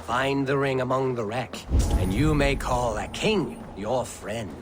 Find the ring among the wreck, and you may call a king your friend.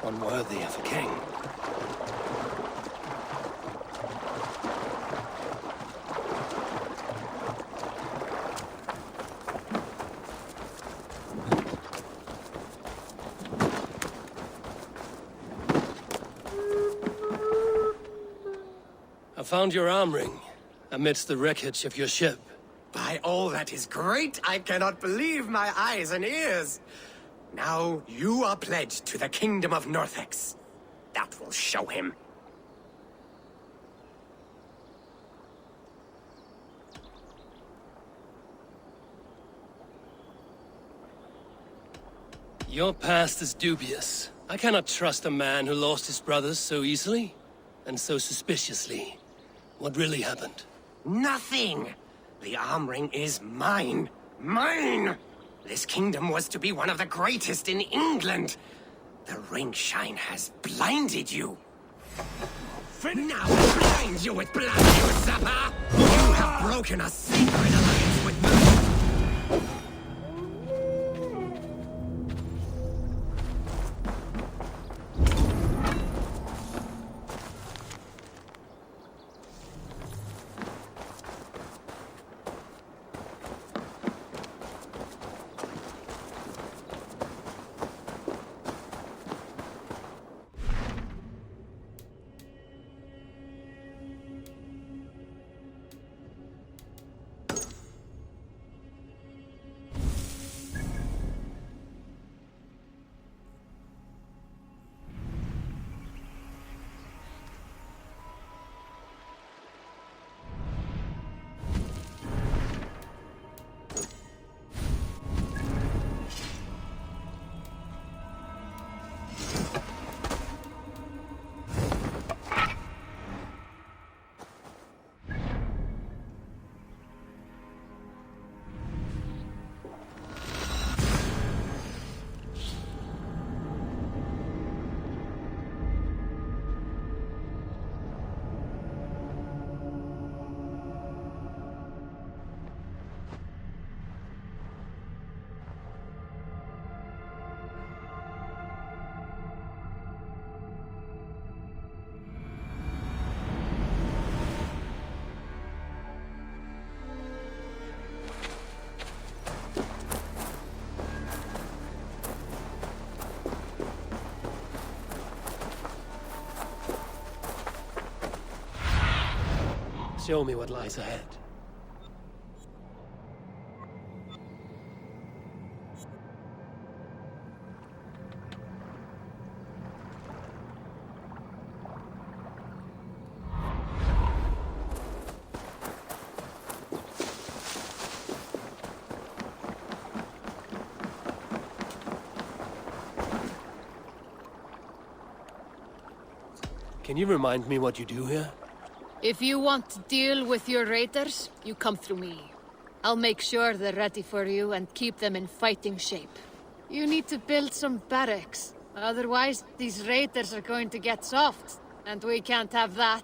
Unworthy of a king. I found your arm ring amidst the wreckage of your ship. By all that is great, I cannot believe my eyes and ears. Now you are pledged to the kingdom of Northex. That will show him. Your past is dubious. I cannot trust a man who lost his brothers so easily and so suspiciously. What really happened? Nothing! The arm ring is mine. Mine! This kingdom was to be one of the greatest in England. The ring shine has blinded you. Now I blind you with blood, you usurper! You have broken a sacred alliance with me. Show me what lies ahead. Can you remind me what you do here? If you want to deal with your raiders, you come through me. I'll make sure they're ready for you and keep them in fighting shape. You need to build some barracks. Otherwise, these raiders are going to get soft, and we can't have that.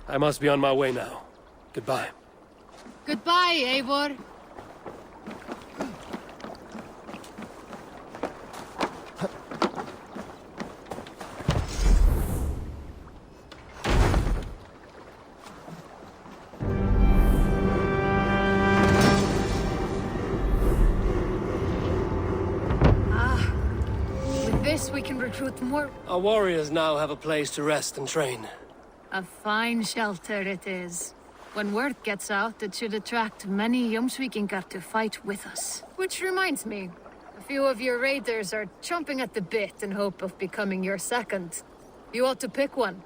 I must be on my way now. Goodbye. Goodbye, Eivor. With this, we can recruit more. Our warriors now have a place to rest and train. A fine shelter it is. When word gets out, it should attract many Jomsvikingar to fight with us. Which reminds me, a few of your raiders are chomping at the bit in hope of becoming your second. You ought to pick one.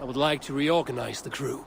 I would like to reorganize the crew.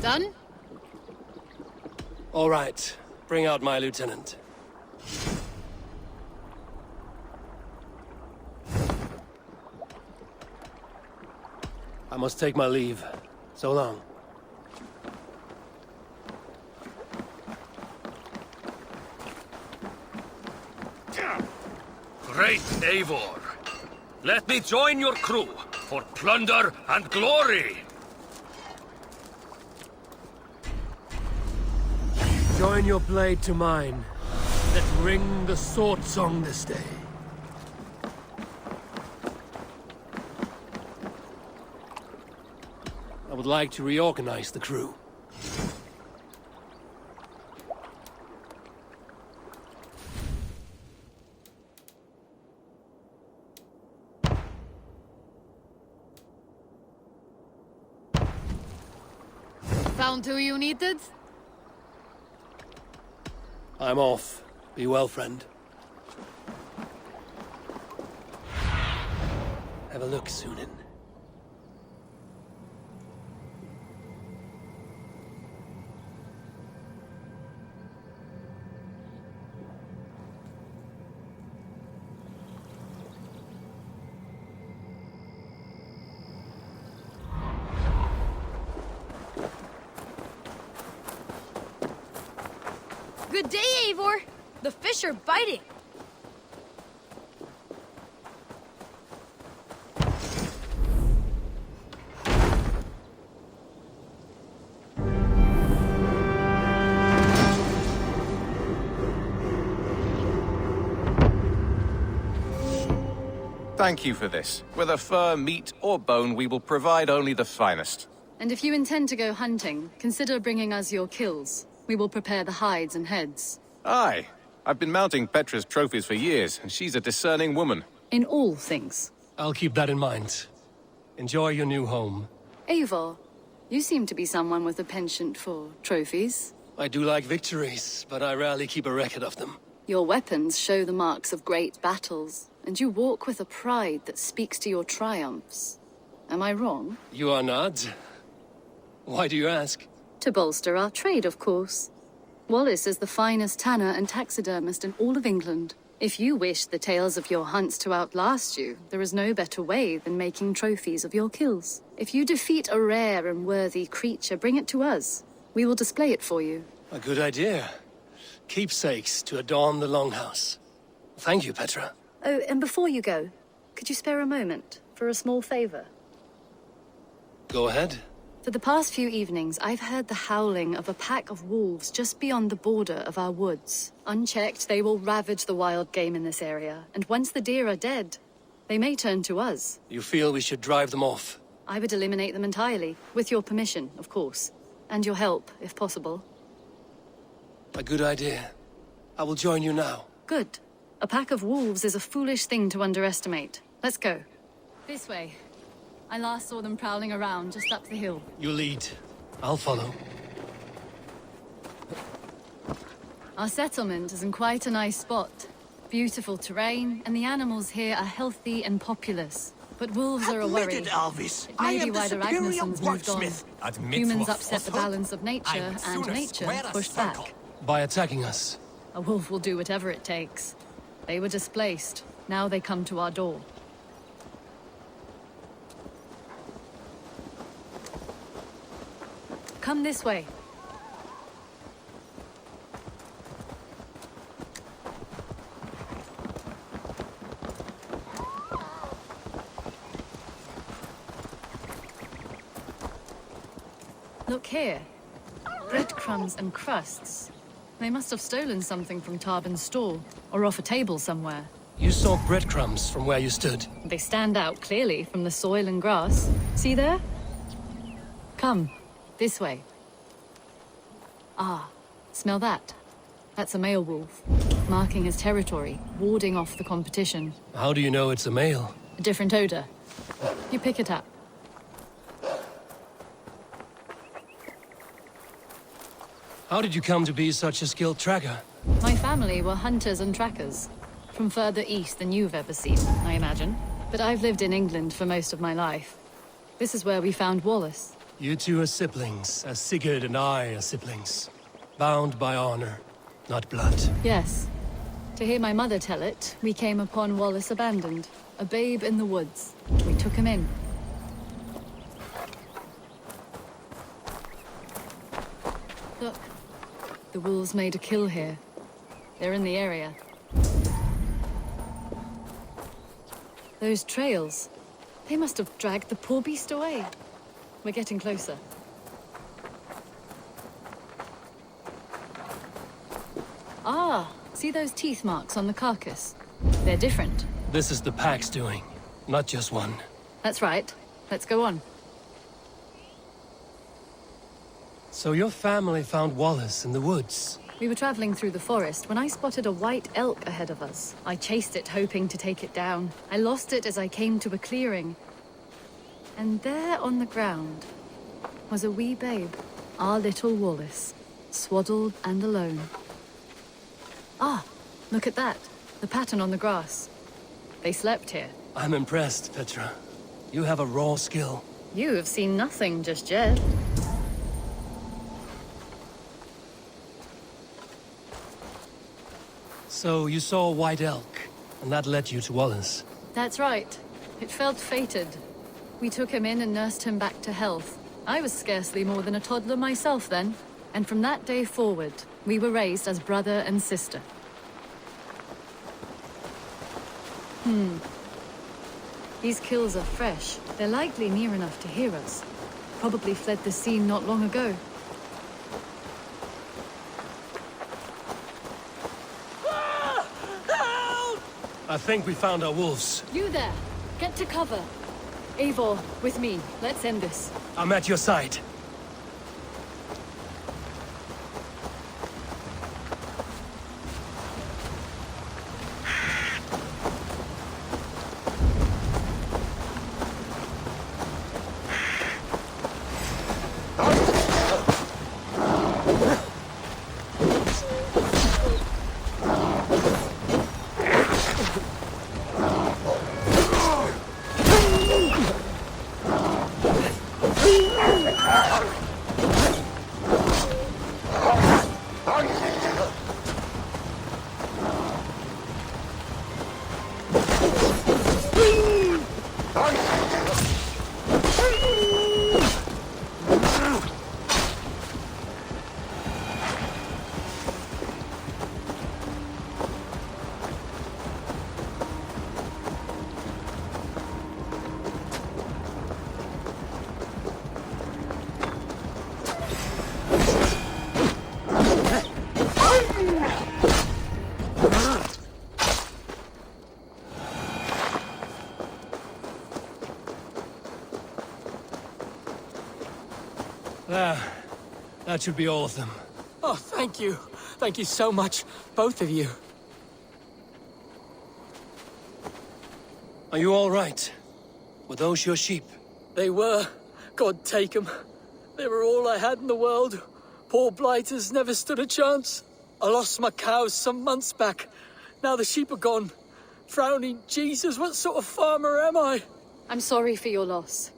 Done? All right. Bring out my lieutenant. I must take my leave. So long. Great Eivor, let me join your crew for plunder and glory. Join your blade to mine. Let ring the sword song this day. I would like to reorganize the crew. Found who you needed? I'm off. Be well, friend. Have a look, Sunan. Good day, Eivor! The fish are biting! Thank you for this. Whether fur, meat, or bone, we will provide only the finest. And if you intend to go hunting, consider bringing us your kills. We will prepare the hides and heads. Aye. I've been mounting Petra's trophies for years, and she's a discerning woman. In all things. I'll keep that in mind. Enjoy your new home. Eivor, you seem to be someone with a penchant for trophies. I do like victories, but I rarely keep a record of them. Your weapons show the marks of great battles, and you walk with a pride that speaks to your triumphs. Am I wrong? You are not. Why do you ask? To bolster our trade, of course. Wallace is the finest tanner and taxidermist in all of England. If you wish the tales of your hunts to outlast you, there is no better way than making trophies of your kills. If you defeat a rare and worthy creature, bring it to us. We will display it for you. A good idea. Keepsakes to adorn the longhouse. Thank you, Petra. Oh, and before you go, could you spare a moment for a small favor? Go ahead. For the past few evenings, I've heard the howling of a pack of wolves just beyond the border of our woods. Unchecked, they will ravage the wild game in this area, and once the deer are dead, they may turn to us. You feel we should drive them off? I would eliminate them entirely, with your permission, of course. And your help, if possible. A good idea. I will join you now. Good. A pack of wolves is a foolish thing to underestimate. Let's go. This way. I last saw them prowling around just up the hill. You lead. I'll follow. Our settlement is in quite a nice spot. Beautiful terrain, and the animals here are healthy and populous. But wolves are a worry. It may be why the Ragnarsons moved on. Humans upset the balance of nature, and nature pushed back. By attacking us. A wolf will do whatever it takes. They were displaced. Now they come to our door. Come this way. Look here. Breadcrumbs and crusts. They must have stolen something from Tarbin's stall, or off a table somewhere. You saw breadcrumbs from where you stood. They stand out clearly from the soil and grass. See there? Come. This way. Ah, smell that? That's a male wolf, marking his territory, warding off the competition. How do you know it's a male? A different odor. You pick it up. How did you come to be such a skilled tracker? My family were hunters and trackers. From further east than you've ever seen, I imagine. But I've lived in England for most of my life. This is where we found Wallace. You two are siblings, as Sigurd and I are siblings. Bound by honor, not blood. Yes. To hear my mother tell it, we came upon Wallace abandoned, a babe in the woods. We took him in. Look, the wolves made a kill here. They're in the area. Those trails, they must have dragged the poor beast away. We're getting closer. Ah, see those teeth marks on the carcass? They're different. This is the pack's doing, not just one. That's right. Let's go on. So your family found Wallace in the woods? We were traveling through the forest when I spotted a white elk ahead of us. I chased it, hoping to take it down. I lost it as I came to a clearing. And there on the ground was a wee babe, our little Wallace, swaddled and alone. Ah, look at that, the pattern on the grass. They slept here. I'm impressed, Petra. You have a raw skill. You have seen nothing just yet. So you saw a white elk, and that led you to Wallace. That's right. It felt fated. We took him in and nursed him back to health. I was scarcely more than a toddler myself then. And from that day forward, we were raised as brother and sister. These kills are fresh. They're likely near enough to hear us. Probably fled the scene not long ago. I think we found our wolves. You there! Get to cover! Eivor, with me. Let's end this. I'm at your side. That should be all of them. Oh, thank you. Thank you so much, both of you. Are you all right? Were those your sheep? They were. God take them. They were all I had in the world. Poor blighters never stood a chance. I lost my cows some months back. Now the sheep are gone. Frowning Jesus, what sort of farmer am I? I'm sorry for your loss.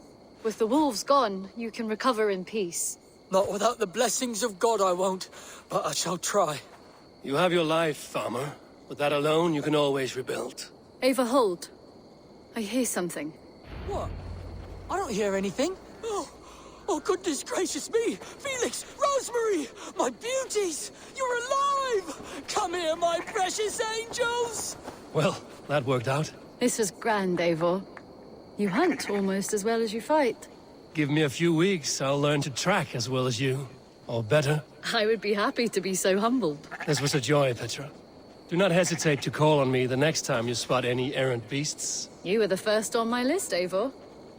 With the wolves gone, you can recover in peace. Not without the blessings of God I won't, but I shall try. You have your life, farmer. With that alone, you can always rebuild. Ava, hold. I hear something. What? I don't hear anything. Oh, goodness gracious me! Felix, Rosemary, my beauties! You're alive! Come here, my precious angels! Well, that worked out. This was grand, Eivor. You hunt almost as well as you fight. Give me a few weeks, I'll learn to track as well as you. Or better. I would be happy to be so humbled. This was a joy, Petra. Do not hesitate to call on me the next time you spot any errant beasts. You were the first on my list, Eivor.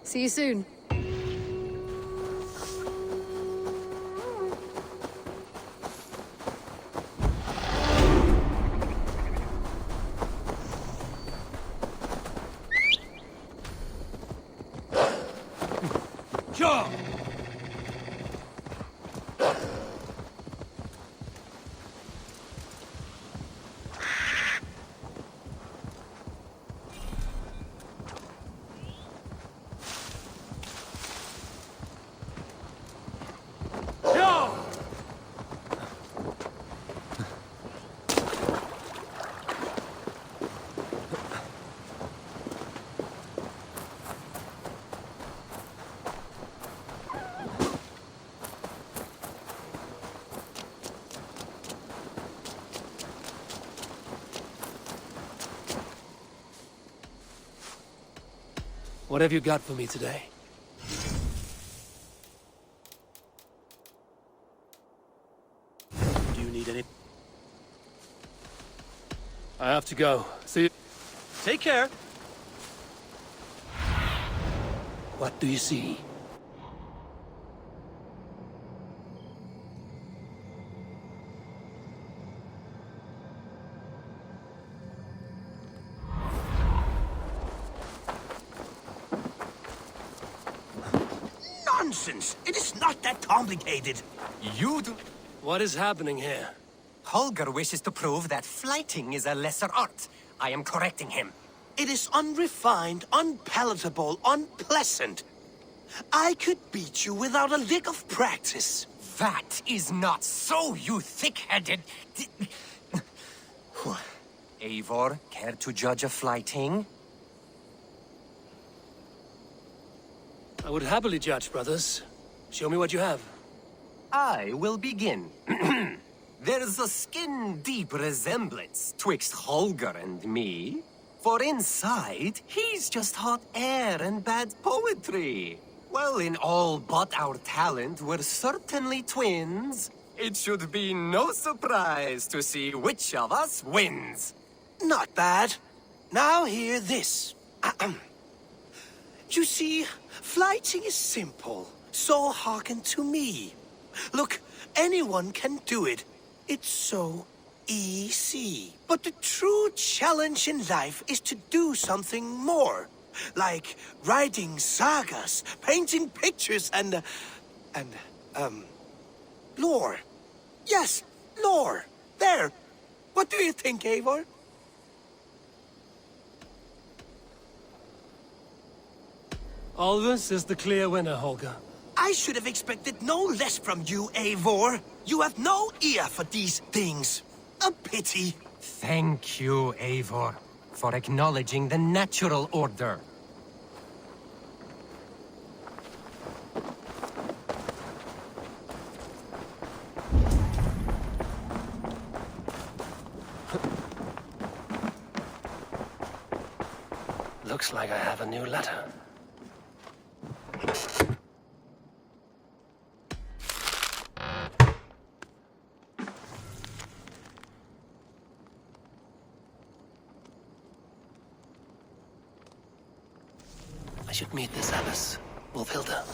See you soon. Sure! What have you got for me today? Do you need any? I have to go. See you. Take care. What do you see? Nonsense! It is not that complicated. You do... What is happening here? Holger wishes to prove that flighting is a lesser art. I am correcting him. It is unrefined, unpalatable, unpleasant. I could beat you without a lick of practice. That is not so, you thick-headed... Eivor, care to judge a flighting? I would happily judge, brothers. Show me what you have. I will begin. There's a skin-deep resemblance twixt Holger and me. For inside, he's just hot air and bad poetry. Well, in all but our talent, we're certainly twins. It should be no surprise to see which of us wins. Not bad. Now hear this. You see, flighting is simple, so hearken to me. Look, anyone can do it. It's so easy. But the true challenge in life is to do something more. Like writing sagas, painting pictures, and lore. Yes, lore. There. What do you think, Eivor? Alvis is the clear winner, Holger. I should have expected no less from you, Eivor. You have no ear for these things. A pity. Thank you, Eivor, for acknowledging the natural order. Looks like I have a new letter. I should meet this Alice, Wolfhilda.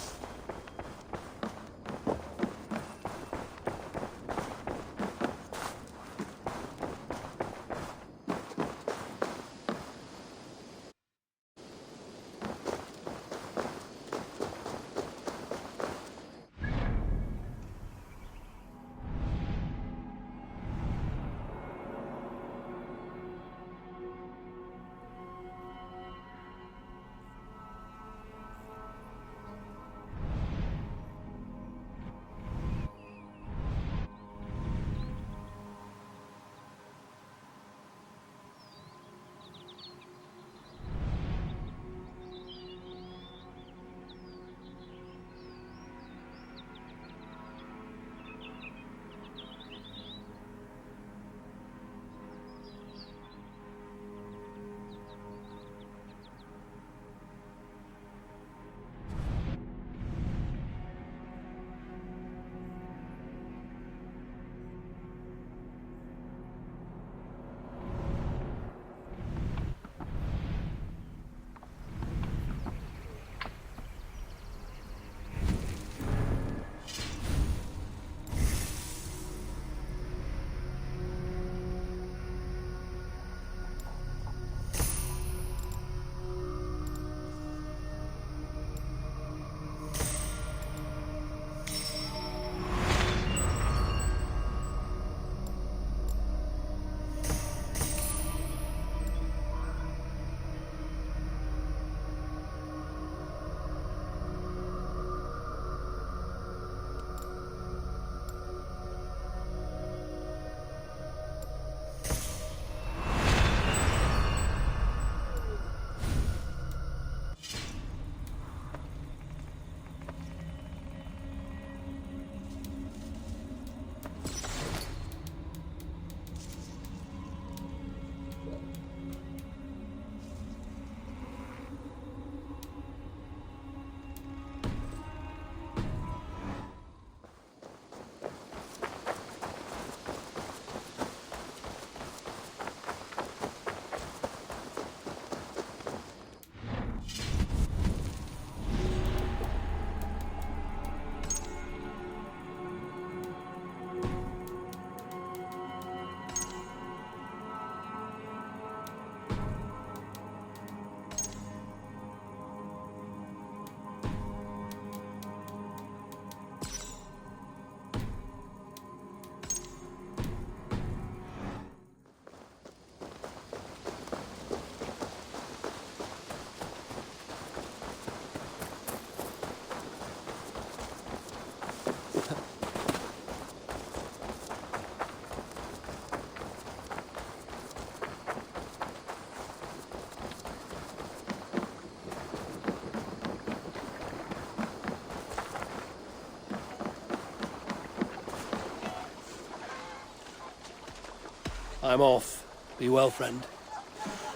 I'm off. Be well, friend.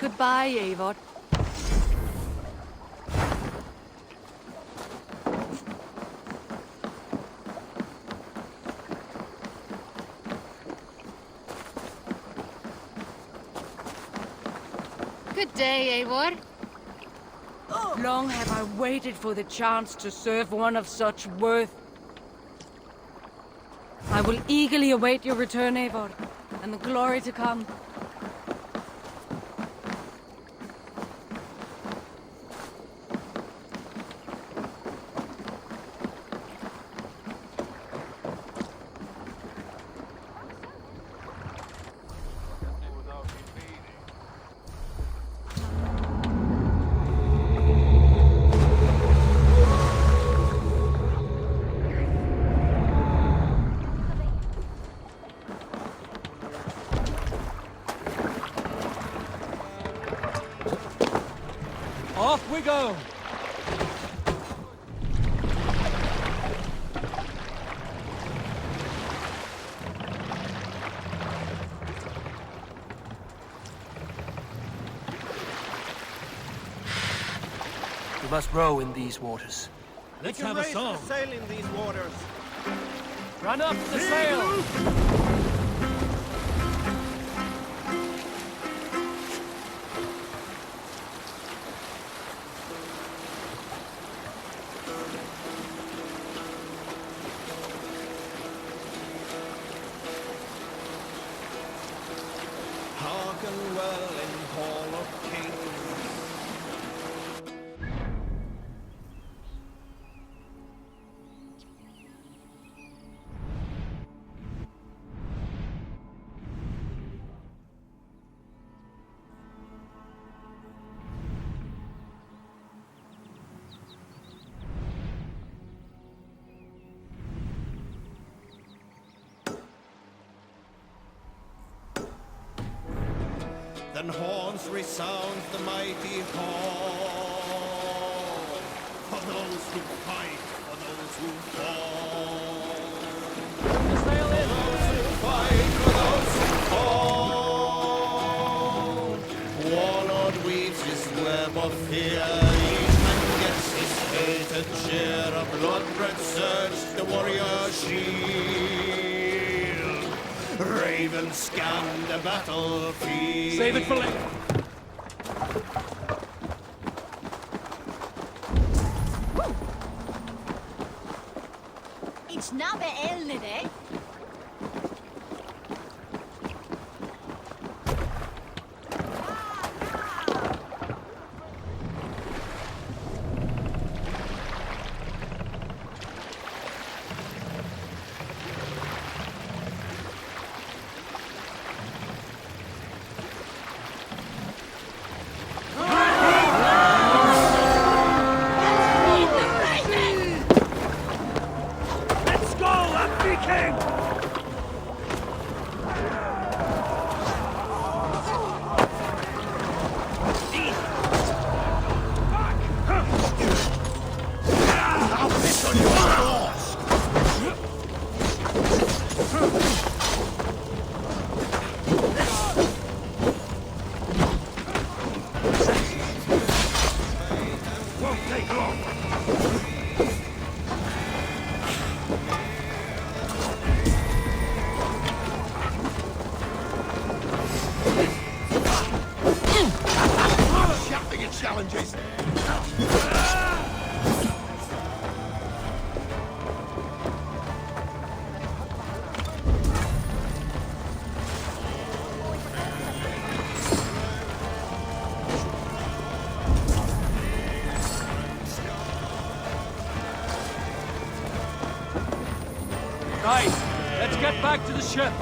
Goodbye, Eivor. Good day, Eivor. Long have I waited for the chance to serve one of such worth. I will eagerly await your return, Eivor, and the glory to come. Off we go! We must row in these waters. Let's have a song. sail in these waters. Run up the sail! Hearken well in Hall of Kings. Then horns resound the mighty horn, for those who fight, for those who fall. Sail in! Those who fight, for those who fall. Warlord weaves his web of fear, each man gets his hated share. A blood-red surge, the warrior shield. Ravens scan the battlefield. Save it for later. It's not the elne, eh? Challenges. Right, let's get back to the ship.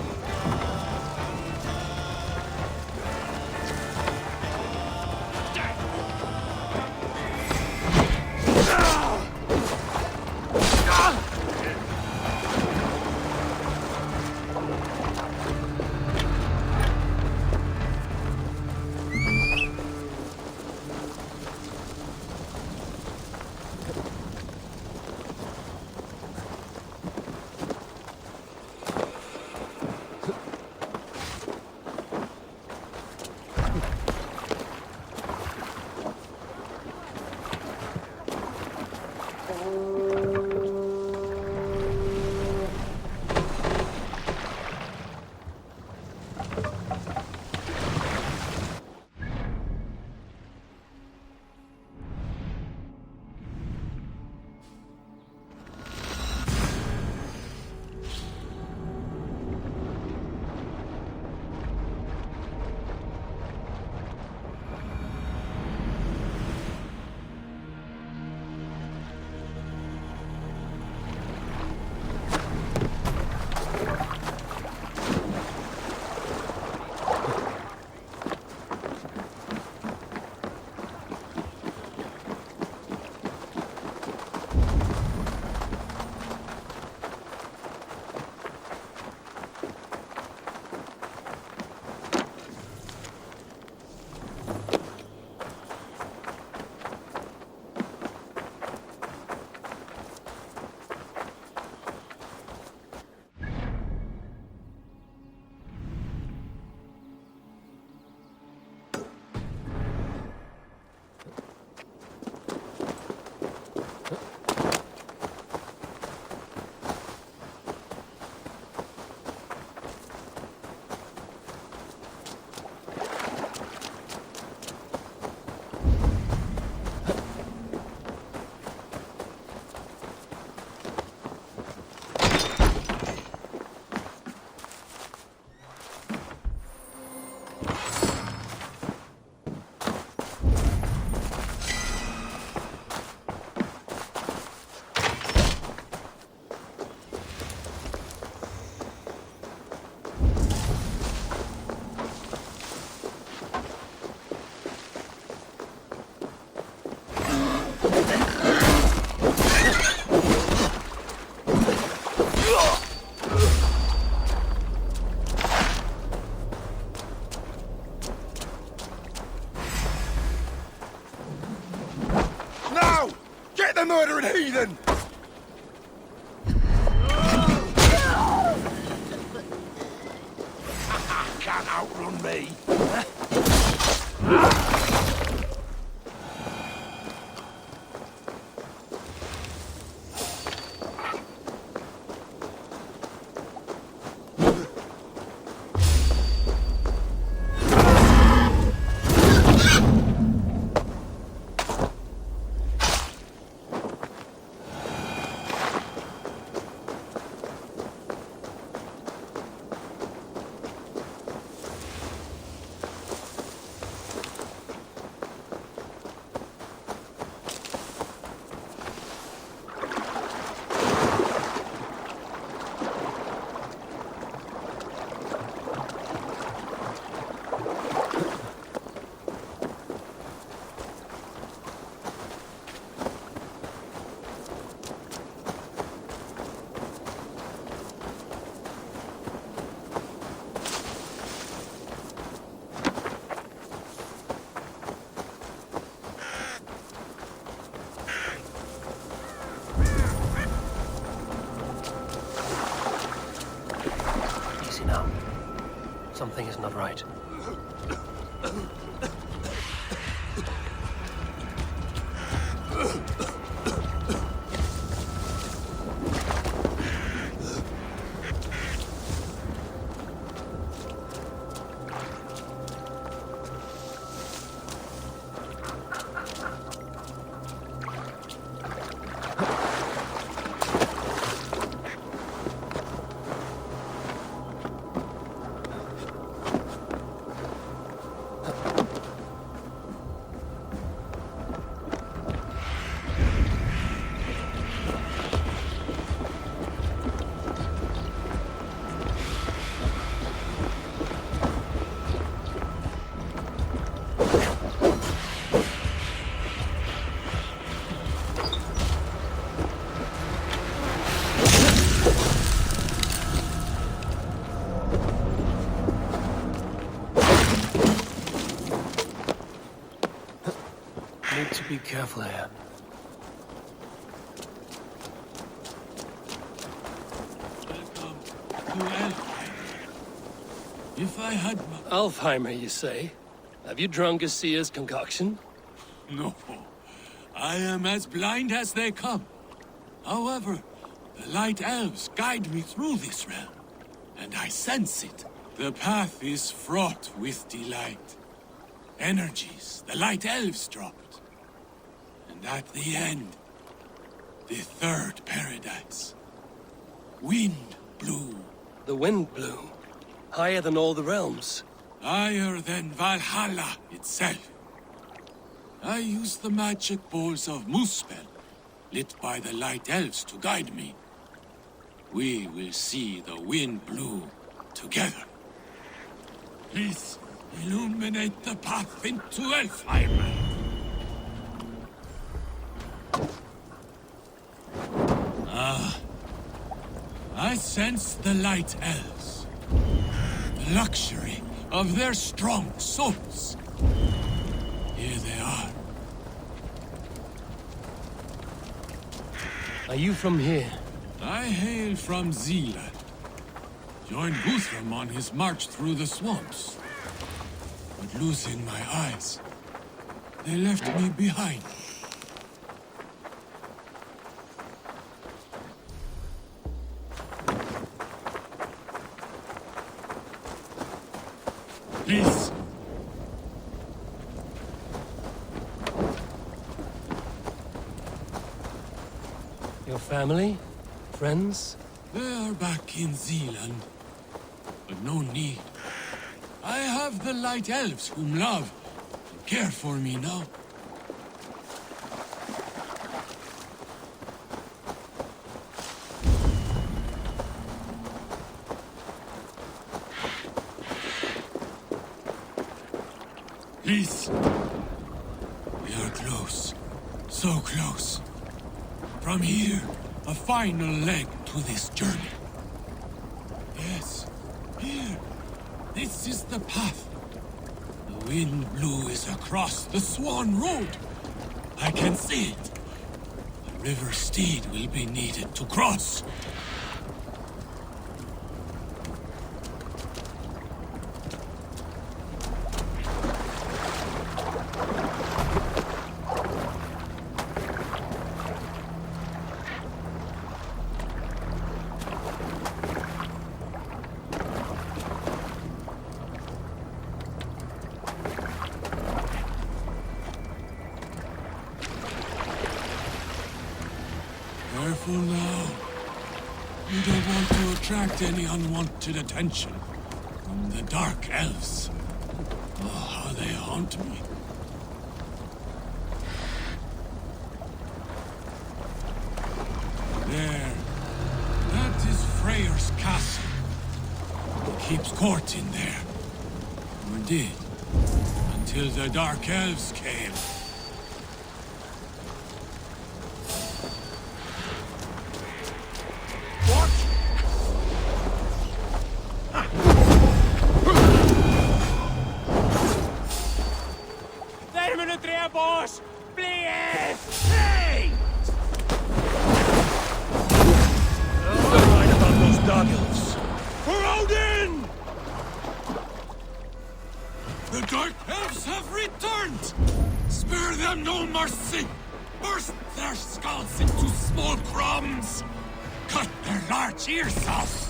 can't outrun me. Easy now. Something is not right. Need to be careful here. Welcome to Elfheimer. If I had my... Alfheimer, you say? Have you drunk a seer's concoction? No. I am as blind as they come. However, the Light Elves guide me through this realm, and I sense it. The path is fraught with delight. Energies the Light Elves dropped. And at the end, the third paradise. Wind blew. The wind blew. Higher than all the realms. Higher than Valhalla itself. I used the magic balls of Muspel, lit by the Light Elves to guide me. We will see the wind blow together. Please, illuminate the path into Elfheimer. I sense the Light Elves. The luxury of their strong souls. Here they are. Are you from here? I hail from Zealand. Joined Guthrum on his march through the swamps. But losing my eyes, they left me behind. Please. Your family? Friends? They are back in Zealand. But no need. I have the Light Elves whom love and care for me now. Please. We are close. So close. From here, a final leg to this journey. Yes, here. This is the path. The wind blue is across the Swan Road. I can see it. The river steed will be needed to cross. attract any unwanted attention from the Dark Elves. Oh, how they haunt me. There. That is Freyr's castle. He keeps court in there. Or did. Until the Dark Elves came. The Dark Elves have returned! Spare them no mercy! Burst their skulls into small crumbs! Cut their large ears off!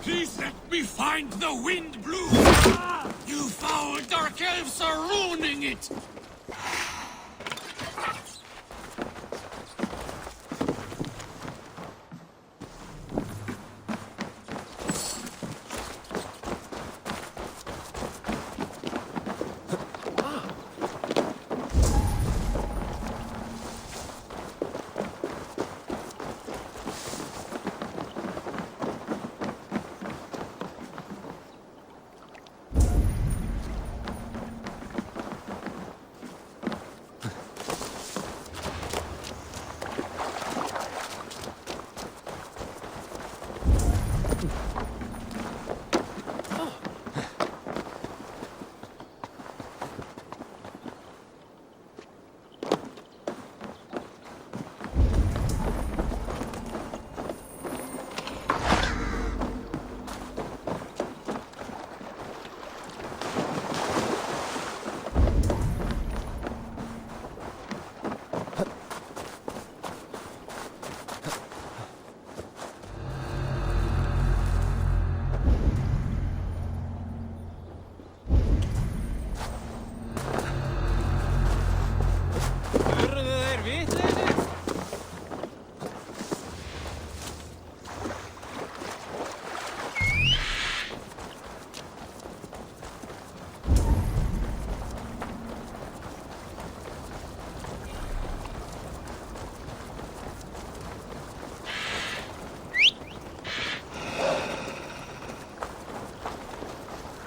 Please let me find the wind blue! You foul Dark Elves are ruining it!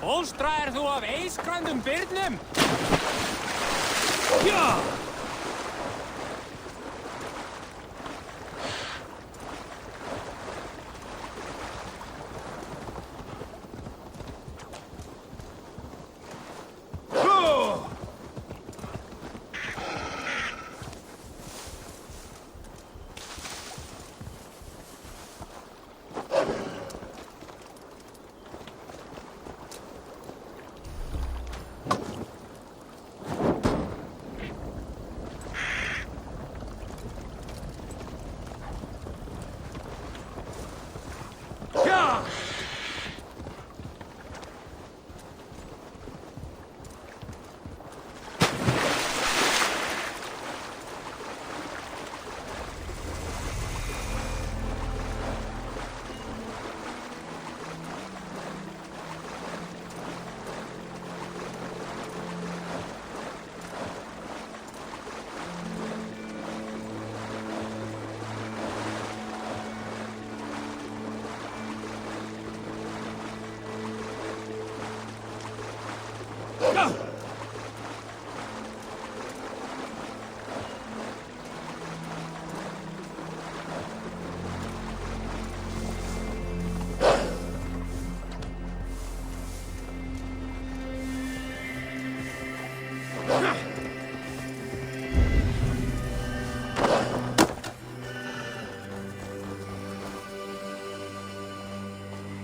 Bólstraðir þú af eiskrandum byrnum? Já!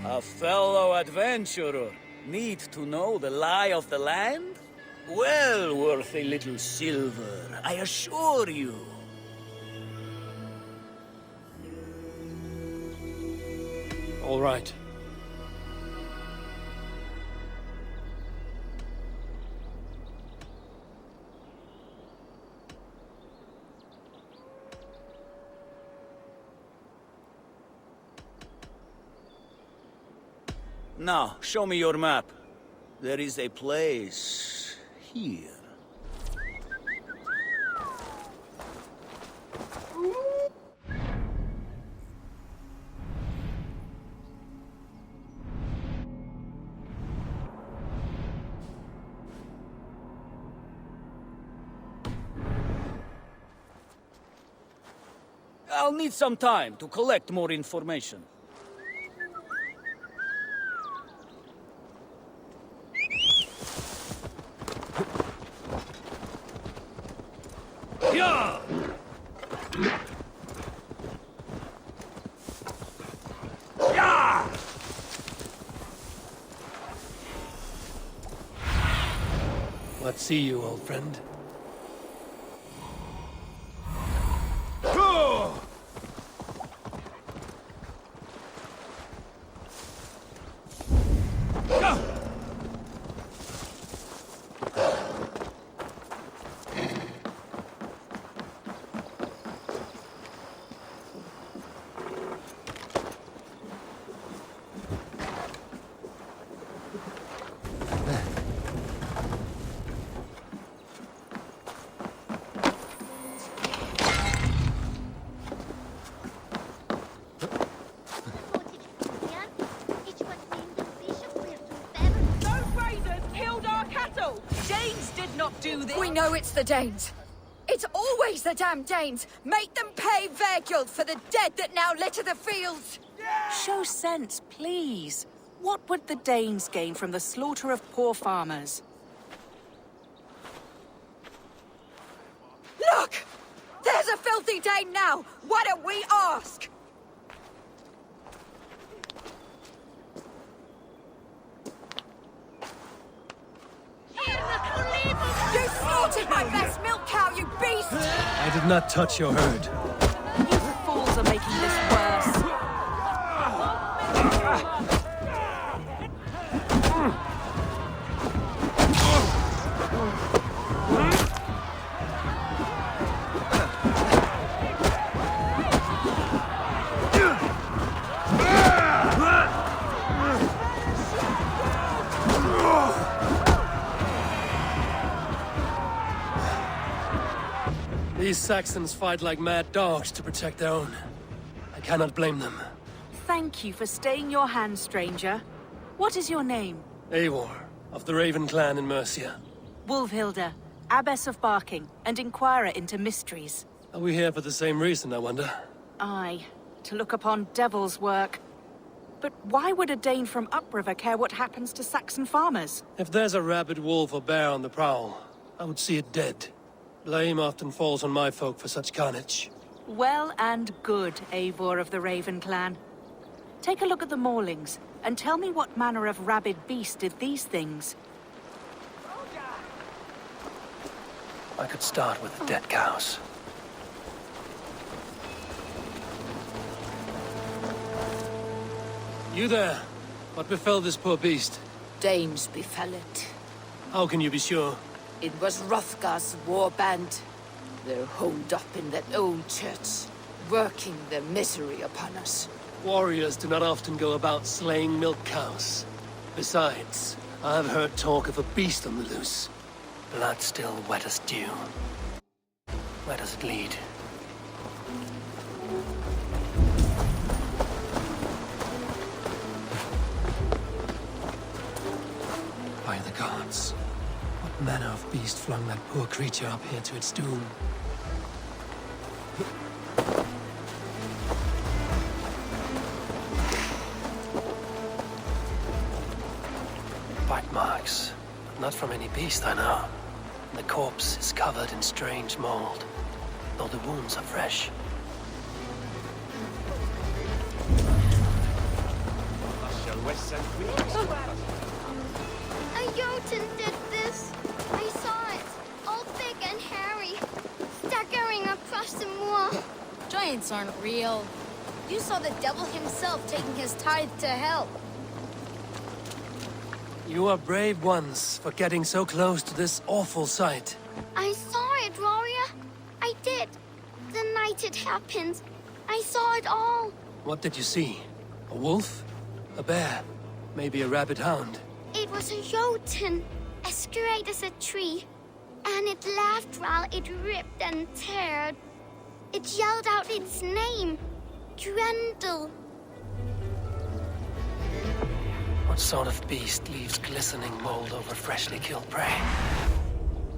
A fellow adventurer need to know the lie of the land? Well worth a little silver, I assure you. All right. Now, show me your map. There is a place here. I'll need some time to collect more information. Yeah! Yeah! What see you, old friend? We know it's the Danes. It's always the damn Danes. Make them pay their guilt for the dead that now litter the fields. Show sense, please. What would the Danes gain from the slaughter of poor farmers? Look! There's a filthy Dane now! Why don't we ask? You slaughtered my best milk cow, you beast! I did not touch your herd. You fools are making this worse. These Saxons fight like mad dogs to protect their own. I cannot blame them. Thank you for staying your hand, stranger. What is your name? Eivor, of the Raven clan in Mercia. Wolfhilda, Abbess of Barking, and Inquirer into mysteries. Are we here for the same reason, I wonder? Aye, to look upon devil's work. But why would a Dane from upriver care what happens to Saxon farmers? If there's a rabid wolf or bear on the prowl, I would see it dead. Blame often falls on my folk for such carnage. Well and good, Eivor of the Raven clan. Take a look at the maulings, and tell me what manner of rabid beast did these things. I could start with the dead cows. You there? What befell this poor beast? Danes befell it. How can you be sure? It was Hrothgar's war band. They're holed up in that old church, working their misery upon us. Warriors do not often go about slaying milk cows. Besides, I've heard talk of a beast on the loose. Blood still wet as dew. Where does it lead? By the gods. What manner of beast flung that poor creature up here to its doom? Bite marks, but not from any beast I know. The corpse is covered in strange mold, though the wounds are fresh. A Jotun did this. I saw it. All big and hairy. Staggering across the moor. Giants aren't real. You saw the devil himself taking his tithe to hell. You are brave ones for getting so close to this awful sight. I saw it, warrior. I did. The night it happened. I saw it all. What did you see? A wolf? A bear? Maybe a rabbit hound. It was a jotun, as straight as a tree. And it laughed while it ripped and teared. It yelled out its name. Grendel. What sort of beast leaves glistening mold over freshly killed prey?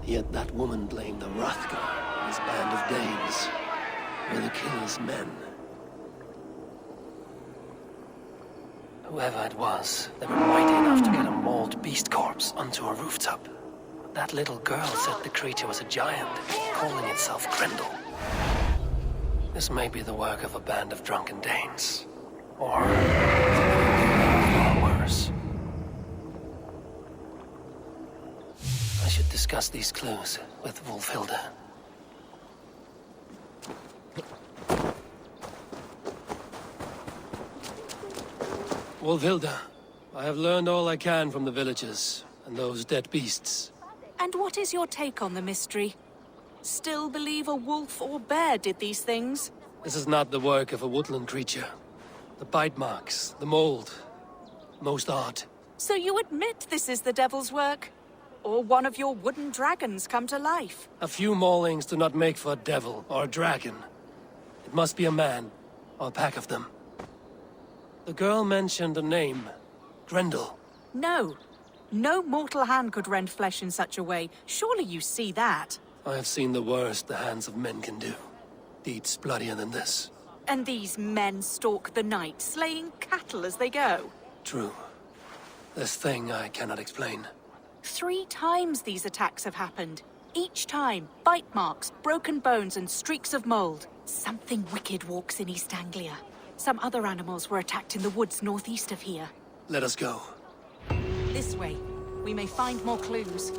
Yet that woman blamed the Hrothgar, his band of Danes, were the killer's men. Whoever it was, they were mighty enough to get a mauled beast corpse onto a rooftop. That little girl said the creature was a giant, calling itself Grendel. This may be the work of a band of drunken Danes. Or far worse. I should discuss these clues with Wolfhilda. Wolfhilda, I have learned all I can from the villagers and those dead beasts. And what is your take on the mystery? Still believe a wolf or bear did these things? This is not the work of a woodland creature. The bite marks, the mold, most odd. So you admit this is the devil's work? Or one of your wooden dragons come to life? A few maulings do not make for a devil or a dragon. It must be a man, or a pack of them. The girl mentioned a name, Grendel. No. No mortal hand could rend flesh in such a way. Surely you see that. I have seen the worst the hands of men can do. Deeds bloodier than this. And these men stalk the night, slaying cattle as they go. True. This thing I cannot explain. 3 times these attacks have happened. Each time, bite marks, broken bones, and streaks of mold. Something wicked walks in East Anglia. Some other animals were attacked in the woods northeast of here. Let us go. This way. We may find more clues.